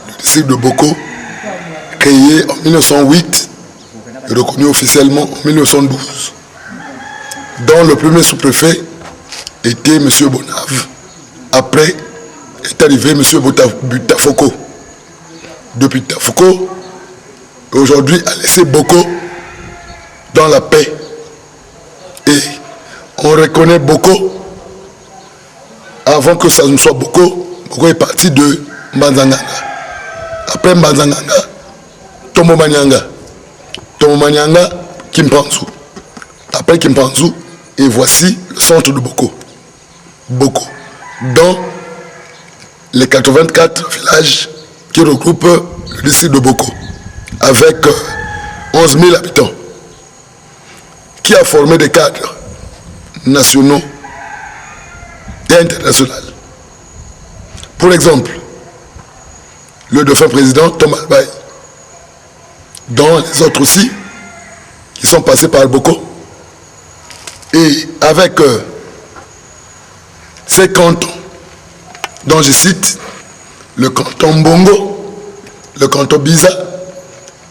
le district de Boko, créé en 1908 et reconnu officiellement en 1912, dont le premier sous-préfet était M. Bonave. Après est arrivé M. Butafoko. Depuis Tafoko, aujourd'hui a laissé Boko dans la paix. Et on reconnaît Boko, avant que ça ne soit Boko, Boko est parti de Mbanzanganga. Après Mbanzanganga, Tomomanyanga. Tomomanyanga, Kimpanzu. Après Kimpanzu, et voici le centre de Boko. Boko. Dans les 84 villages qui regroupent le district de Boko, avec 11 000 habitants, qui a formé des cadres nationaux et internationaux. Pour exemple, le défunt président Thomas Albaï, dont les autres aussi, qui sont passés par Boko, et avec ces cantons, dont je cite le canton Bongo, le canton Biza,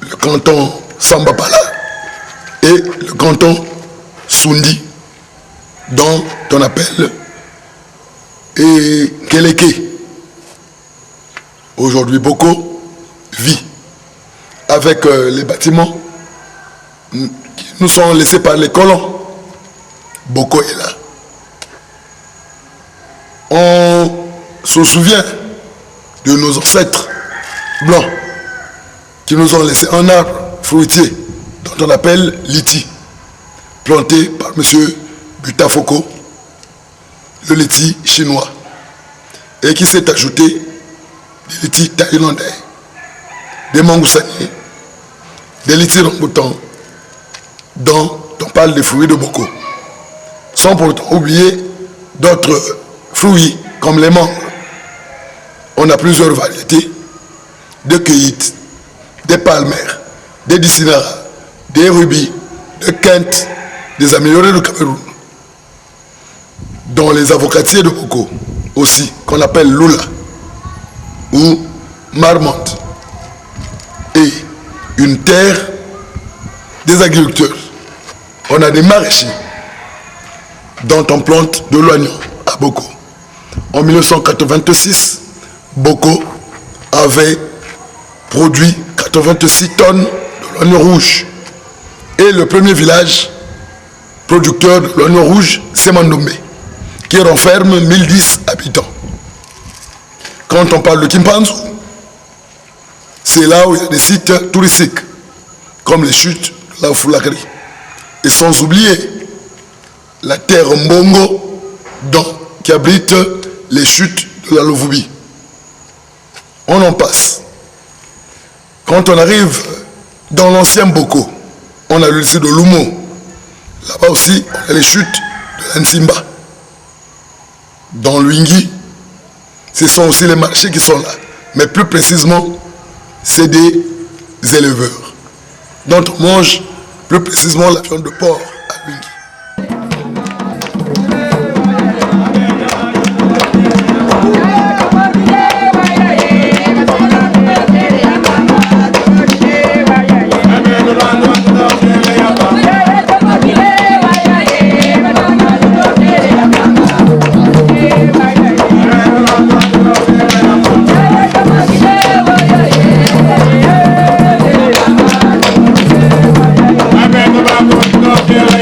le canton Sambapala et le canton Sundi, dont on appelle Keleke. Aujourd'hui, Boko vit avec les bâtiments qui nous sont laissés par les colons. Boko est là. On se souvient de nos ancêtres blancs qui nous ont laissé un arbre fruitier dont on appelle Liti, planté par M. Butafoko, le Liti chinois, et qui s'est ajouté des Liti thaïlandais, des mangoussaniers, des Liti rambutan, dont on parle des fruits de Boko, sans pourtant oublier d'autres fruits comme les mangues. On a plusieurs variétés de cueillites, des palmères, des dicinaras, des rubis, de quintes, des améliorés de Cameroun, dont les avocatiers de Boko aussi, qu'on appelle Lula ou Marmande, et une terre des agriculteurs. On a des maraîchers dont on plante de l'oignon à Boko. En 1986, Boko avait produit 86 tonnes de l'oignon rouge. Et le premier village producteur de l'oignon rouge, c'est Mandombe, qui renferme 1010 habitants. Quand on parle de Kimpanzu, c'est là où il y a des sites touristiques, comme les chutes de la Foulakri. Et sans oublier la terre Mbongo, qui abrite les chutes de la Lovubi. On en passe. Quand on arrive dans l'ancien Boko, on a le lycée de Lumo. Là-bas aussi, on a les chutes de l'Ansimba. Dans l'Uingi, ce sont aussi les marchés qui sont là. Mais plus précisément, c'est des éleveurs, dont on mange plus précisément la viande de porc à l'Uingi. Yeah.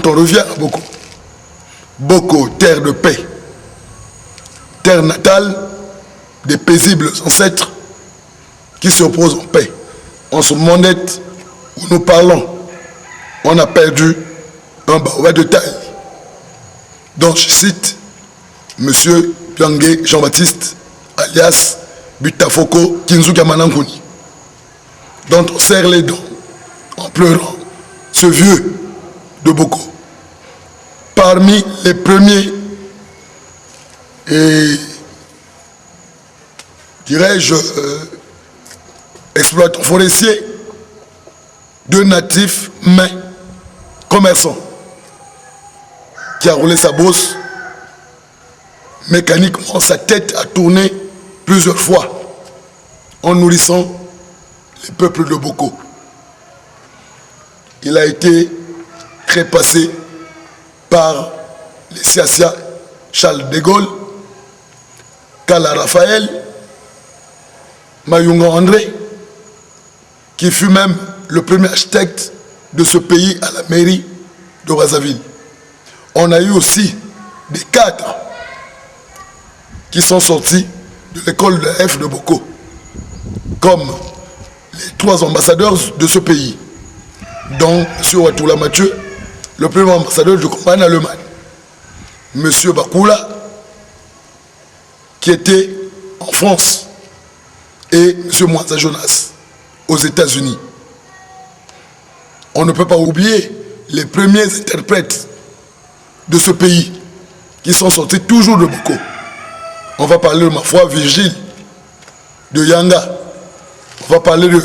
on revient à Boko. Boko, terre de paix, terre natale des paisibles ancêtres qui se reposent en paix. En ce monde où nous parlons, on a perdu un baobab de taille. Donc je cite M. Piangue Jean-Baptiste, alias Butafoko Kinzuka Manankuni, dont on serre les dents en pleurant, ce vieux de Boko. Parmi les premiers, et dirais-je, exploitants forestiers, deux natifs, mais commerçants, qui a roulé sa bosse, mécaniquement sa tête a tourné plusieurs fois en nourrissant les peuples de Boko. Il a été trépassé par les Siasia Charles de Gaulle, Kala Raphaël, Mayunga André, qui fut même le premier architecte de ce pays à la mairie de Brazzaville. On a eu aussi des cadres qui sont sortis de l'école de F de Boko, comme les 3 ambassadeurs de ce pays, dont M. Watoula Mathieu, le premier ambassadeur du combat en Allemagne, M. Bakula, qui était en France, et M. Mwanza Jonas, aux États-Unis. On ne peut pas oublier les premiers interprètes de ce pays, qui sont sortis toujours de Boko. On va parler de ma foi Virgile, de Yanga. On va parler de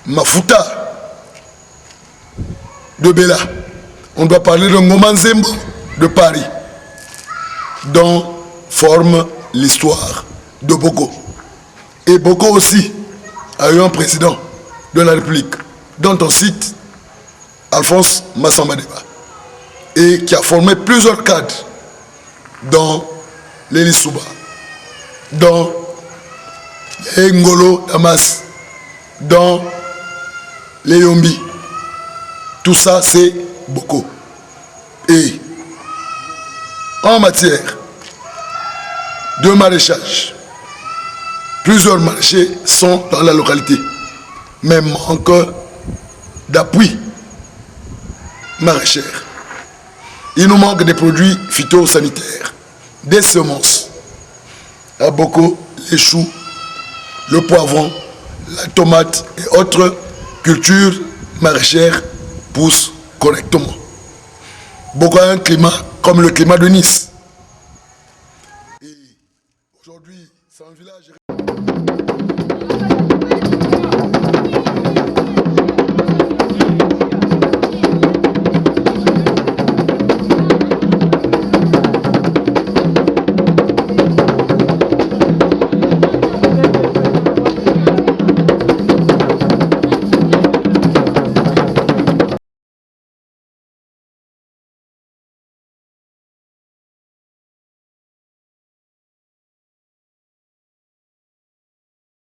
Mafuta, de Bela. On doit parler de Ngoma Nzembo, de Paris, dont forme l'histoire de Boko. Et Boko aussi a eu un président de la République, dont on cite Alphonse Massamba-Deba, et qui a formé plusieurs cadres dans les Lissouba, dans les Ngolo Damas, dans les Yombi. Tout ça, c'est Boko. Et en matière de maraîchage, plusieurs marchés sont dans la localité, mais manque d'appui maraîchère. Il nous manque des produits phytosanitaires, des semences. À Boko, les choux, le poivron, la tomate et autres cultures maraîchères poussent correctement. Boko a un climat comme le climat de Nice. Et aujourd'hui, c'est un village...